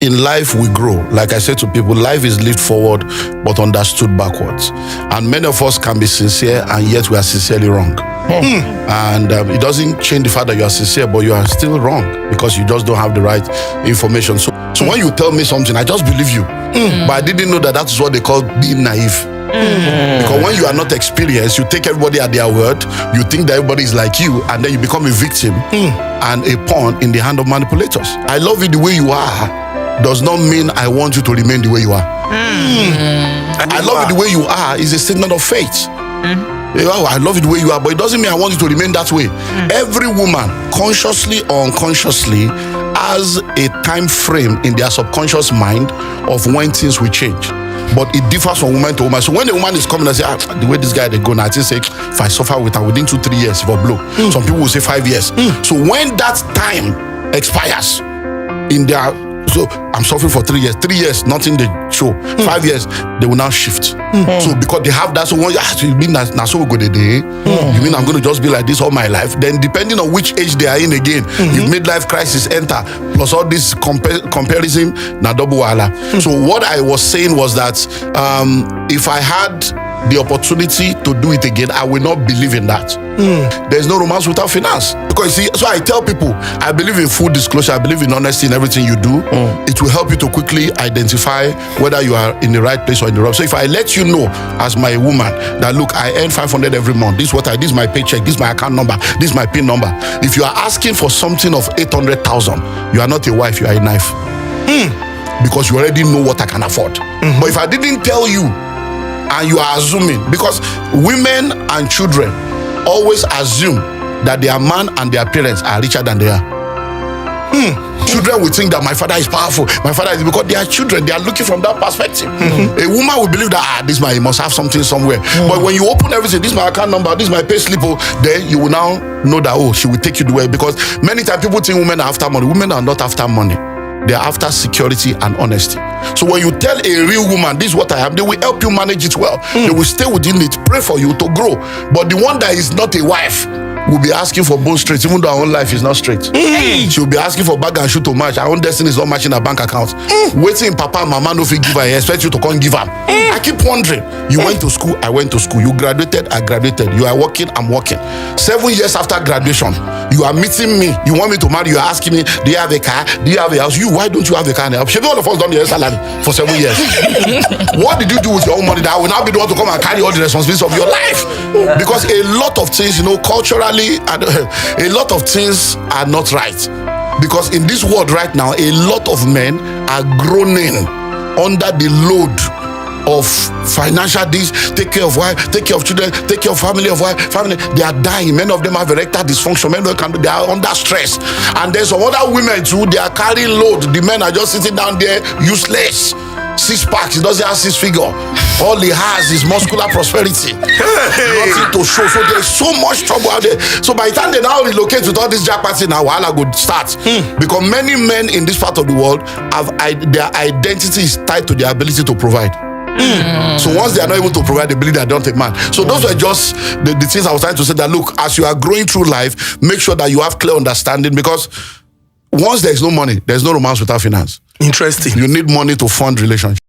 in life we grow. Like I say to people, life is lived forward but understood backwards. And many of us can be sincere and yet we are sincerely wrong. And it doesn't change the fact that you are sincere, but you are still wrong because you just don't have the right information. So when you tell me something, I just believe you. But I didn't know that that is what they call being naive. Because when you are not experienced, you take everybody at their word, you think that everybody is like you, and then you become a victim and a pawn in the hand of manipulators. I love you the way you are does not mean I want you to remain the way you are. I love you the way you are is a statement of faith. I love you the way you are, but it doesn't mean I want you to remain that way. Every woman, consciously or unconsciously, has a time frame in their subconscious mind of when things will change. But it differs from woman to woman. So when the woman is coming and say, the way this guy they go now, I think say, if I suffer with her within 2-3 years, if I blow. Some people will say 5 years. So when that time expires in their, so I'm suffering for 3 years. 3 years, nothing they show. 5 years, they will now shift. So because they have that, so when you mean that now so we go the day, you mean I'm going to just be like this all my life? Then depending on which age they are in again, if midlife crisis enter, plus all this comparison, na double wala. So what I was saying was that if I had the opportunity to do it again, I will not believe in that. There's no romance without finance. Because you see, so I tell people, I believe in full disclosure, I believe in honesty in everything you do. It will help you to quickly identify whether you are in the right place or in the wrong. So if I let you know as my woman that look, I earn 500 every month, this is my paycheck, this is my account number, this is my PIN number. If you are asking for something of 800,000, you are not a wife, you are a knife. Because you already know what I can afford. But if I didn't tell you, and you are assuming, because women and children always assume that their man and their parents are richer than they are. Children will think that my father is powerful, my father is, because they are children, they are looking from that perspective. A woman will believe that this man, he must have something somewhere. But when you open everything, this is my account number, this is my pay slip, then you will now know that, she will take you the way. Because many times people think women are after money. Women are not after money. They are after security and honesty. So when you tell a real woman, this is what I have, they will help you manage it well. They will stay within it, pray for you to grow. But the one that is not a wife will be asking for bone straight, even though her own life is not straight. She will be asking for bag and shoe to match. Her own destiny is not matching her bank account. Waiting, papa, mama, no fit give her. I expect you to come give her. I keep wondering. You went to school, I went to school. You graduated, I graduated. You are working, I'm working. 7 years after graduation, you are meeting me. You want me to marry? You are asking me, do you have a car? Do you have a house? Why don't you have a car now? Should be all of us done the salary for 7 years. What did you do with your own money that I will now be the one to come and carry all the responsibilities of your life? Because a lot of things, culturally, a lot of things are not right. Because in this world right now, a lot of men are groaning under the load of financial this, take care of wife, take care of children, take care of family, they are dying. Many of them have erectile dysfunction. Many of them they are under stress. And there's some other women too, they are carrying load. The men are just sitting down there useless. 6 packs, he doesn't have 6 figure. All he has is muscular prosperity. Nothing to show. So there's so much trouble out there. So by the time they now relocate with all this jackpot now, wahala go start. Because many men in this part of the world have their identity is tied to their ability to provide. So once they are not able to provide, they believe they don't take man. So those were just the things I was trying to say, that look, as you are growing through life, make sure that you have clear understanding, because once there is no money, there's no romance without finance. Interesting. You need money to fund relationships.